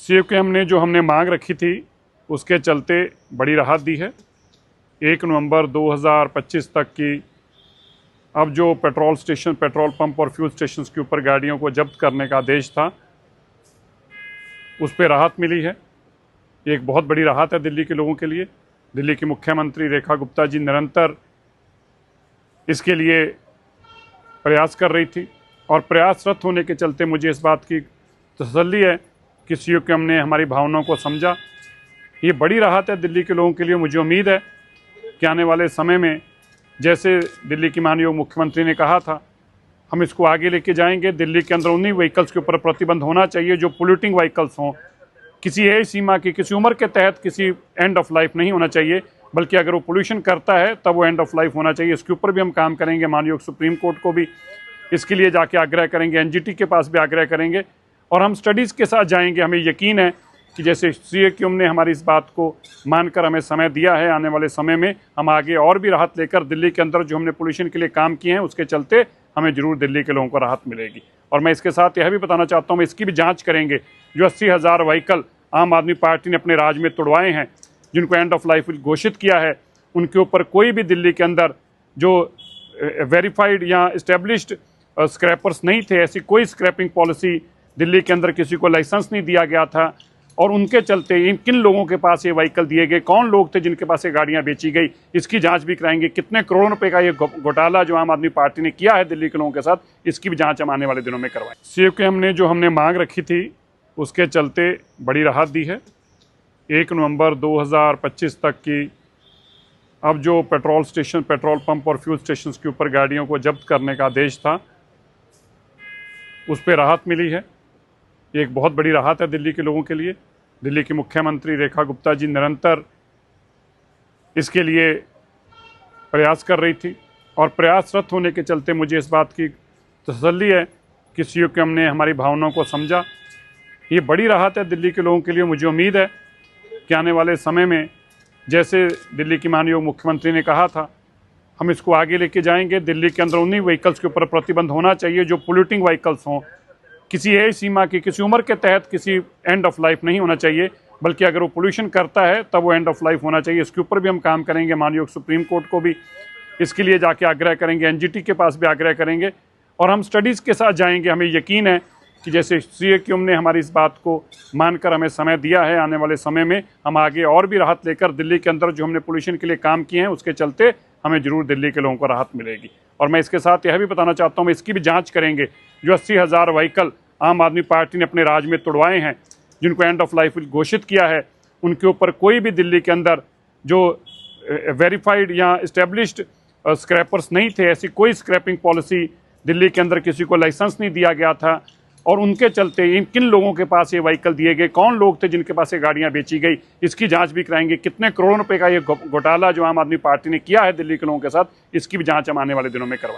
CM ने जो हमने मांग रखी थी उसके चलते बड़ी राहत दी है। 1 नवंबर 2025 तक की अब जो पेट्रोल पंप और फ्यूल स्टेशन के ऊपर गाड़ियों को जब्त करने का आदेश था उस पर राहत मिली है। एक बहुत बड़ी राहत है दिल्ली के लोगों के लिए। दिल्ली की मुख्यमंत्री रेखा गुप्ता जी निरंतर इसके लिए प्रयास कर रही थी और प्रयासरत होने के चलते मुझे इस बात की तसल्ली है कि सीएम ने हमारी भावनाओं को समझा। ये बड़ी राहत है दिल्ली के लोगों के लिए। मुझे उम्मीद है कि आने वाले समय में जैसे दिल्ली की माननीय मुख्यमंत्री ने कहा था हम इसको आगे लेके जाएंगे। दिल्ली के अंदर उन्हीं व्हीकल्स के ऊपर प्रतिबंध होना चाहिए जो पोल्यूटिंग व्हीकल्स हों। किसी एज सीमा की, किसी उम्र के तहत किसी एंड ऑफ लाइफ नहीं होना चाहिए, बल्कि अगर वो पोल्यूशन करता है तब वो एंड ऑफ लाइफ होना चाहिए। इसके ऊपर भी हम काम करेंगे। माननीय सुप्रीम कोर्ट को भी इसके लिए जाके आग्रह करेंगे, एनजीटी के पास भी आग्रह करेंगे और हम स्टडीज़ के साथ जाएंगे। हमें यकीन है कि जैसे सीएम ने हमारी इस बात को मानकर हमें समय दिया है, आने वाले समय में हम आगे और भी राहत लेकर दिल्ली के अंदर जो हमने पोल्यूशन के लिए काम किए हैं उसके चलते हमें जरूर दिल्ली के लोगों को राहत मिलेगी। और मैं इसके साथ यह भी बताना चाहता हूँ, इसकी भी जाँच करेंगे। जो 80,000 व्हीकल आम आदमी पार्टी ने अपने राज में तुड़वाए हैं, जिनको एंड ऑफ लाइफ घोषित किया है, उनके ऊपर कोई भी दिल्ली के अंदर जो वेरीफाइड या इस्टेब्लिश्ड स्क्रैपर्स नहीं थे, ऐसी कोई स्क्रैपिंग पॉलिसी दिल्ली के अंदर किसी को लाइसेंस नहीं दिया गया था। और उनके चलते इन किन लोगों के पास ये व्हीकल दिए गए, कौन लोग थे जिनके पास ये गाड़ियां बेची गई, इसकी जांच भी कराएंगे। कितने करोड़ रुपए का ये घोटाला जो आम आदमी पार्टी ने किया है दिल्ली के लोगों के साथ, इसकी भी जांच हम आने वाले दिनों में करवाएं। सीएम ने जो हमने मांग रखी थी उसके चलते बड़ी राहत दी है। 1 नवंबर 2025 तक की अब जो पेट्रोल पंप और फ्यूल स्टेशन के ऊपर गाड़ियों को जब्त करने का आदेश था उस पर राहत मिली है। एक बहुत बड़ी राहत है दिल्ली के लोगों के लिए। दिल्ली की मुख्यमंत्री रेखा गुप्ता जी निरंतर इसके लिए प्रयास कर रही थी और प्रयासरत होने के चलते मुझे इस बात की तसल्ली है कि सीएम ने हमारी भावनाओं को समझा। ये बड़ी राहत है दिल्ली के लोगों के लिए। मुझे उम्मीद है कि आने वाले समय में जैसे दिल्ली की माननीय मुख्यमंत्री ने कहा था हम इसको आगे लेके जाएंगे। दिल्ली के अंदर उन्हीं व्हीकल्स के ऊपर प्रतिबंध होना चाहिए जो पोल्यूटिंग व्हीकल्स हों। किसी एज सीमा की, किसी उम्र के तहत किसी एंड ऑफ लाइफ नहीं होना चाहिए, बल्कि अगर वो पोल्यूशन करता है तब वो एंड ऑफ लाइफ होना चाहिए। इसके ऊपर भी हम काम करेंगे। माननीय सुप्रीम कोर्ट को भी इसके लिए जाके आग्रह करेंगे, एनजीटी के पास भी आग्रह करेंगे और हम स्टडीज़ के साथ जाएंगे। हमें यकीन है कि जैसे सीएम ने हमारी इस बात को मानकर हमें समय दिया है, आने वाले समय में हम आगे और भी राहत लेकर दिल्ली के अंदर जो हमने पोल्यूशन के लिए काम किए हैं उसके चलते हमें जरूर दिल्ली के लोगों को राहत मिलेगी। और मैं इसके साथ यह भी बताना चाहता हूँ, इसकी भी जांच करेंगे। जो 80,000 व्हीकल आम आदमी पार्टी ने अपने राज में तुड़वाए हैं, जिनको एंड ऑफ लाइफ घोषित किया है, उनके ऊपर कोई भी दिल्ली के अंदर जो वेरीफाइड या इस्टेब्लिश्ड स्क्रैपर्स नहीं थे, ऐसी कोई स्क्रैपिंग पॉलिसी दिल्ली के अंदर किसी को लाइसेंस नहीं दिया गया था। और उनके चलते इन किन लोगों के पास ये व्हीकल दिए गए, कौन लोग थे जिनके पास ये गाड़ियां बेची गई, इसकी जांच भी कराएंगे। कितने करोड़ रुपए का ये घोटाला जो आम आदमी पार्टी ने किया है दिल्ली के लोगों के साथ, इसकी भी जांच हम आने वाले दिनों में करवाएं।